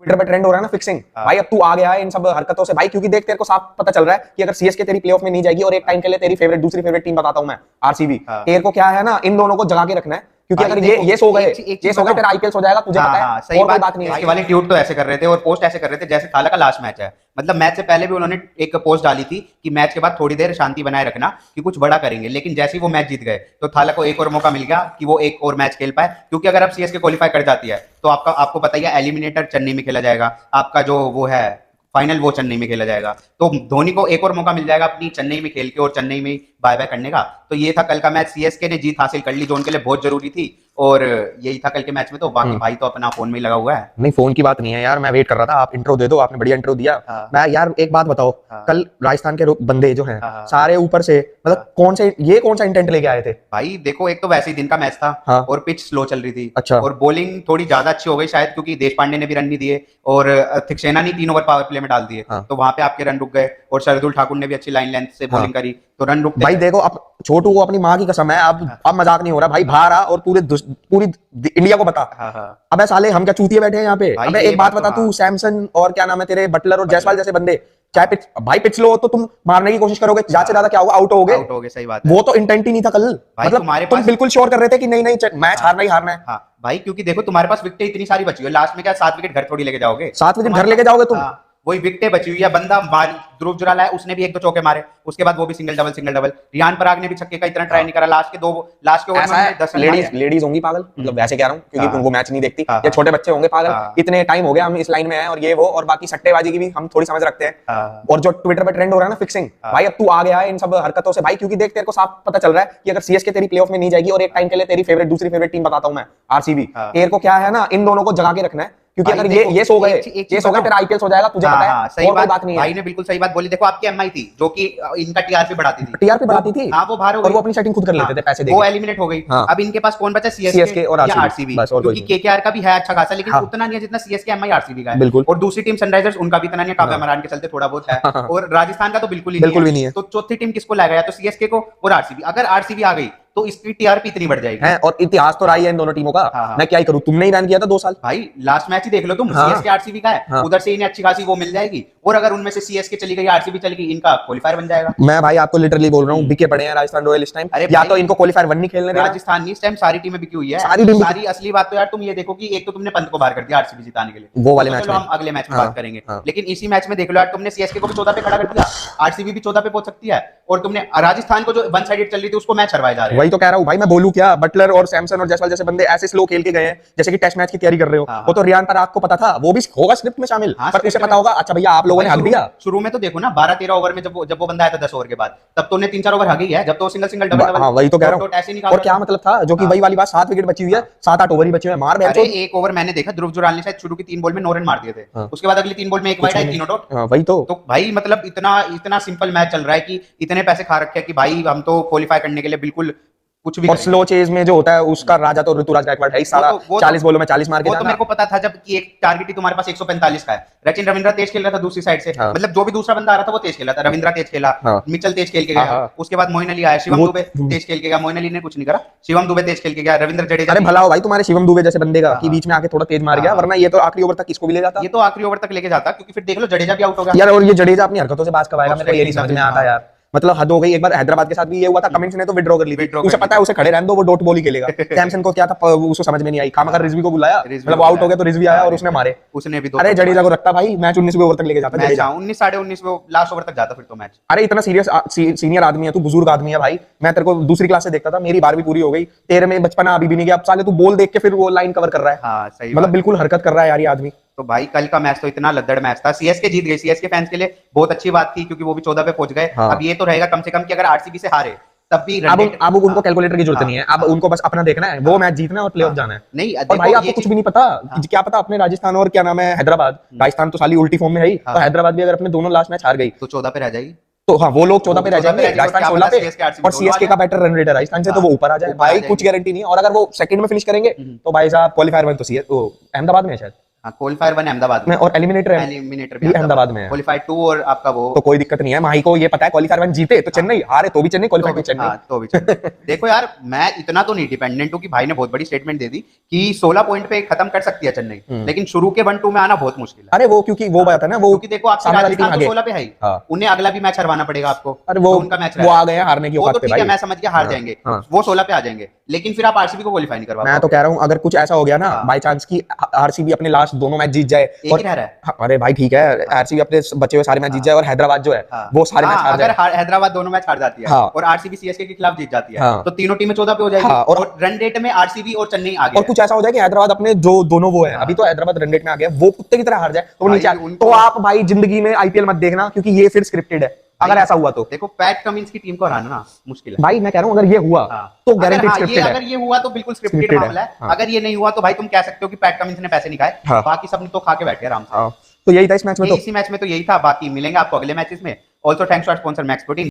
Twitter पे trend हो रहा है ना फिक्सिंग। भाई अब तू आ गया है इन सब हरकतों से भाई, क्योंकि देख तेरे को साफ पता चल रहा है कि अगर सीएसके तेरी प्लेऑफ में नहीं जाएगी, और एक टाइम के लिए तेरी फेवरेट दूसरी फेवरेट टीम बताता हूं मैं आरसीबी, तेरे को क्या है ना इन दोनों को जगा के रखना है, क्योंकि अगर ये सो गए तेरा आईपीएल हो जाएगा, तुझे पता है। सही बात नहीं है। इसके वाले ट्वीट तो ऐसे कर रहे थे और पोस्ट ऐसे कर रहे थे जैसे थाला का लास्ट मैच है। मतलब मैच से पहले भी उन्होंने एक पोस्ट डाली थी कि मैच के बाद थोड़ी देर शांति बनाए रखना कि कुछ बड़ा करेंगे, लेकिन जैसे ही वो मैच जीत गए तो थाला को एक और मौका मिल गया कि वो एक और मैच खेल पाए, क्योंकि अगर अब सीएसके क्वालिफाई कर जाती है तो आपको पता ही है एलिमिनेटर चेन्नई में खेला जाएगा, आपका जो वो है फाइनल वो चेन्नई में खेला जाएगा, तो धोनी को एक और मौका मिल जाएगा अपनी चेन्नई में खेल के और चेन्नई में बाय बाय करने का। तो ये था कल का मैच, सीएसके ने जीत हासिल कर ली जो उनके लिए बहुत जरूरी थी, और यही था कल के मैच में। तो बाकी भाई तो अपना फोन में ही लगा हुआ है। नहीं फोन की बात नहीं है यार, मैं वेट कर रहा था, आप इंट्रो दे दो, आपने बढ़िया इंट्रो दिया। मैं यार एक बात बताओ, कल राजस्थान के बंदे जो हैं सारे ऊपर से मतलब कौन सा इंटेंट लेके आए थे भाई? देखो एक तो वैसे ही दिन का मैच था और पिच स्लो चल रही थी। अच्छा। और बॉलिंग थोड़ी ज्यादा अच्छी हो गई शायद, क्योंकि देशपांडे ने भी रन नहीं दिए और थिक्सेना ने 3 ओवर पावर प्ले में डाल दिए, तो वहां पे आपके रन रुक गए, और शार्दुल ठाकुर ने भी अच्छी लाइन लेंथ से बॉलिंग करी तो रन रुक गए। भाई देखो अब छोटू को अपनी माँ की कसम है, अब मजाक नहीं हो रहा भाई, बाहर आ और पूरी इंडिया को बता। अबे साले हम क्या चूतिए बैठे हैं यहाँ पे? अबे एक बात बता, तू सैमसन और क्या नाम है तेरे बटलर और जायसवाल जैसे बंदे, चाहे भाई पिच लो तो तुम मारने की कोशिश करोगे, ज्यादा से ज्यादा क्या होगा, आउट होगे। सही बात है। वो तो इंटेंट ही नहीं था कल, मतलब तुम बिल्कुल श्योर कर रहे थे कि नहीं मैच हारना ही हारना है। भाई क्योंकि देखो तुम्हारे पास विकेट इतनी सारी बची हुई है, लास्ट में क्या 7 विकेट घर थोड़ी लेके जाओगे? 7 विकेट घर लेके जाओगे तुम? वही विकेटें बची हुई है। बंदा ध्रुव जुराला है, उसने भी 1-2 चौके मारे, उसके बाद वो भी सिंगल डबल। रियान पराग ने भी छक्के का इतना ट्राई नहीं करा, लास्ट के ओवर में 10 रन। लेडीज होंगी पागल, मतलब वैसे कह रहा हूं क्योंकि वो मैच नहीं देखती, या छोटे बच्चे होंगे पागल, इतने टाइम हो गया हम इस लाइन में हैं और ये वो, और बाकी सट्टेबाजी की भी हम थोड़ी समझ रखते हैं। और जो ट्विटर पे ट्रेंड हो रहा है ना फिक्सिंग, भाई अब तू आ गया है इन सब हरकतों से भाई, क्योंकि देख तेरे को साफ पता चल रहा है कि अगर सीएसके तेरी प्लेऑफ में नहीं जाएगी, और एक टाइम के लिए तेरी फेवरेट दूसरी फेवरेट टीम बताता हूं मैं आरसीबी, तेरे को क्या है ना इन दोनों को जगा के रखना है, क्योंकि अगर ये सो गए तेरा आईपीएल हो जाएगा, तुझे पता है। सही बात नहीं है। भाई ने बिल्कुल सही बात बोली। देखो आपकी एमआई थी जो कि इनका टीआरपी बढ़ाती थी, हाँ वो बाहर हो गई, और वो अपनी सेटिंग खुद कर लेते थे पैसे देके, वो एलिमिनेट हो गई। अब इनके पास कौन बचा? सीएसके और आरसीबी, क्योंकि केकेआर का भी है अच्छा खासा, लेकिन उतना नहीं है जितना सीएसके एमआई आरसीबी का है। और दूसरी टीम सनराइजर्स, उनका भी इतना नहीं है, काव्या मरान के चलते थोड़ा बहुत है, और राजस्थान का तो बिल्कुल ही नहीं है। तो चौथी टीम किसको लाएगा? या तो सीएसके को और आरसीबी। अगर आरसीबी आ गई तो इसकी टीआरपी इतनी बढ़ जाएगी है, और इतिहास तो रहा है इन दोनों टीमों का। मैं क्या ही करूं, तुमने ही रन किया था 2 साल। भाई लास्ट मैच ही देख लो तुम, सीएसके आरसीबी का है, उधर से इन्हें अच्छी खासी वो मिल जाएगी, और अगर उनमें से सीएसके चली गई, आरसीबी चली गई, इनका क्वालीफायर बन जाएगा। मैं भाई आपको लिटरली बोल रहा हूं, बिके पड़े हैं राजस्थान रॉयल इस टाइम, या तो इनको क्वालीफायर 1 नहीं खेलने देना। राजस्थान नहीं, इस टाइम सारी टीमें बिकी हुई है, सारी असली बात तो यार तुम ये देखो कि एक तो तुमने पंत को बाहर कर दिया आरसीबी जिताने के लिए, वो वाले मैच में हम अगले मैच में बात करेंगे, लेकिन इसी मैच में देख लो यार तुमने सीएसके को भी 14 पे खड़ा कर दिया, आरसीबी भी 14 पे पहुंच सकती है, और तुमने राजस्थान को जो वन साइडेड चल रही थी उसको मैच हरवाए जा रहे हैं। वही तो कह रहा हूं भाई, मैं बोलूं क्या? बटलर और सैमसन और जायसवाल जैसे बंदे ऐसे स्लो खेल के गए हैं जैसे कि टेस्ट मैच की तैयारी कर रहे हो। वो तो रियान पराग को पता था, वो भी होगा स्क्रिप्ट में शामिल, पर उसे पता होगा अच्छा भैया आप लोगों ने हक दिया। शुरू में तो देखो ना 12-13 ओवर में जब वो बंदा आया था 10 ओवर के बाद, तब तो उन्हें 3-4 ओवर हगी है, जब तो सिंगल डबल। हां वही तो कह रहा हूं। और क्या मतलब था, जो कि वही वाली बात, 7 विकेट बची हुई है, 7-8 ओवर ही बचे हुए हैं, मार अरे एक ओवर मैंने देखा ध्रुव जुराल ने शायद शुरू की 3 बॉल में 9 रन मार दिए थे, उसके बाद अगली 3 बॉल में 1 वाइड आई, 3 आउट। वही तो भाई मतलब इतना सिंपल मैच चल रहा है कि इतने पैसे खा रखे हैं कि भाई हम तो क्वालीफाई करने के लिए बिल्कुल कुछ भी। और स्लो चेज में जो होता है उसका राजा तो ऋतुराज गायकवाड़ है, 40 बॉलों में 40 मार के वो तो मेरे को पता था जब कि एक टारगेट ही तुम्हारे पास 145 का है। रचिन रविंद्रा तेज खेल रहा था दूसरी साइड से, मतलब जो भी दूसरा बंदा आ रहा था वो तेज खेल रहा था। रविंद्रा तेज खेला, मिचल तेज खेल के गया, उसके बाद मोइन अली आया, शिवम दुबे तेज खेल के गया, मोइन अली ने कुछ नहीं करा, शिवम दुबे तेज खेल के गया, रविंद्र जडेजा। अरे भला हो भाई तुम्हारे शिवम दुबे जैसे बंदे का कि बीच में आके थोड़ा तेज मार गया, वरना ये तो आखिरी ओवर तक इसको भी ले जाता, ये तो आखिरी ओवर तक लेके जाता, क्योंकि फिर देख लो जडेजा भी आउट हो गया यार। और ये जडेजा अपनी हरकतों से बात कब आएगा, मेरे को ये नहीं समझ में आता यार, मतलब हद हो गई। एक बार हैदराबाद के साथ भी ये हुआ था, कमिंस ने तो विड्रॉ कर ली थी, उसे पता है उसे खड़े रहने दो, वो डॉट बॉल ही खेलेगा। सैमसन को क्या था उसको समझ में नहीं आई, खामखा रिजवी को बुलाया, मतलब आउट हो गया तो रिजवी आया और उसने मारे, उसने भी। अरे जडेजा को रखता भाई, मैच 19वें ओवर तक लेके जाता, 19 साढ़े 19 लास्ट ओवर तक जाता फिर तो मैच। अरे इतना सीरियस सीनियर आदमी है तू, बुजुर्ग आदमी है भाई, मैं तेरे को दूसरी क्लास से देखता था, मेरी 12वीं पूरी हो गई, तेरे में बचपना अभी भी नहीं गया, अब साले तू बॉल देख के फिर वो लाइन कवर कर रहा है, मतलब बिल्कुल हरकत कर रहा है यार ये आदमी। तो भाई कल का मैच तो इतना लद्दड़ मैच था, सीएसके जीत गई, सीएसके फैंस के लिए बहुत अच्छी बात थी, क्योंकि वो भी 14 पे पहुंच गए। अब ये तो रहेगा कम से कम कि अगर आरसीबी से हारे तब भी अब उनको कैलकुलेटर की जरूरत नहीं है, अब उनको बस अपना देखना है, वो मैच जीतना है और प्लेऑफ जाना है। नहीं और भाई आपको कुछ भी नहीं पता, क्या पता अपने राजस्थान और क्या नाम है हैदराबाद, राजस्थान तो साली उल्टी फॉर्म में है ही, तो हैदराबाद भी अगर अपने दोनों लास्ट मैच हार गई तो 14 पे रह जाएगी, तो हाँ वो लोग 14 पे रह जाएंगे, राजस्थान 16 पे, और सीएसके का बेटर रन रेट है राजस्थान से, तो वो ऊपर आ जाए भाई, कुछ गारंटी नहीं है। और अगर वो सेकंड में फिनिश करेंगे तो भाई साहब क्वालीफायर में तो अहमदाबाद में है शायद, क्वालिफायर 1 अहमदाबाद में और एलिमिनेटर एलिमिनेटर भी अहमदाबाद में है। क्वालिफायर 2 और आपका वो तो कोई दिक्कत नहीं है, माही को ये पता है क्वालिफायर 1 जीते तो चेन्नई, हारे तो भी चेन्नई, क्वालिफाई तो चेन्नई। तो भी चेन्नई। देखो यार मैं इतना तो नहीं डिपेंडेंट हूँ कि भाई ने बहुत बड़ी स्टेटमेंट दे दी कि 16 पॉइंट पे खत्म कर सकती है चेन्नई, लेकिन शुरू के 1-2 में आना बहुत मुश्किल है। अरे वो क्योंकि वो बात है ना, वो क्योंकि देखो आपकी सामने वाली टीम राजस्थान तो आगे 16 पे है ही, हाँ। उन्हें अगला भी मैच हरवाना पड़ेगा आपको। अरे वो तो उनका मैच वो आ गए हैं हारने की वो औकात तो पे ठीक है, भाई। मैं समझ गया हार जाएंगे, वो 16 पे आ जाएंगे, लेकिन फिर आप आरसीबी को क्वालिफाई नहीं करवा मैं तो कह रहा हूँ अगर कुछ ऐसा हो गया ना बाय चांस की आरसीबी अपने लास्ट दोनों मैच जीत जाए एक ही रह रहा है। हाँ, अरे भाई ठीक है, आरसीबी अपने बचे हुए सारे मैच जीत जाए और हैदराबाद जो है वो सारे मैच हार अगर जाए, हैदराबाद दोनों मैच हार जाती है हाँ। और आरसीबी सीएसके के खिलाफ जीत जाती है हाँ। तो तीनों टीमें 14 पे हो जाएगी, हाँ, और रन रेट में आरसीबी और चेन्नई आगे और कुछ ऐसा हो जाए कि हैदराबाद अपने जो दोनों वो है अभी तो हैदराबाद रन रेट में आ गया, वो कुत्ते की तरह हार जाए तो वो भाई, नीचे उनको- तो आप भाई जिंदगी में आईपीएल मत देखना, क्योंकि ये फिर स्क्रिप्टेड है अगर ऐसा हुआ तो। देखो पैट कमिंस की टीम को हराना ना मुश्किल है भाई मैं कह रहा हूँ अगर ये हुआ तो गारंटीड स्क्रिप्टेड है। अगर ये हुआ तो बिल्कुल स्क्रिप्टेड Scripted है, मामला है। हाँ। अगर ये नहीं हुआ तो भाई तुम कह सकते हो कि पैट कमिंस ने पैसे नहीं खाए, हाँ। बाकी सब ने तो खा के बैठे आराम से। हाँ, तो यही था इस मैच में। तो इसी मैच में तो यही था, बाकी मिलेंगे आपको अगले मैचेस में। Also thanks to our sponsor Max protein.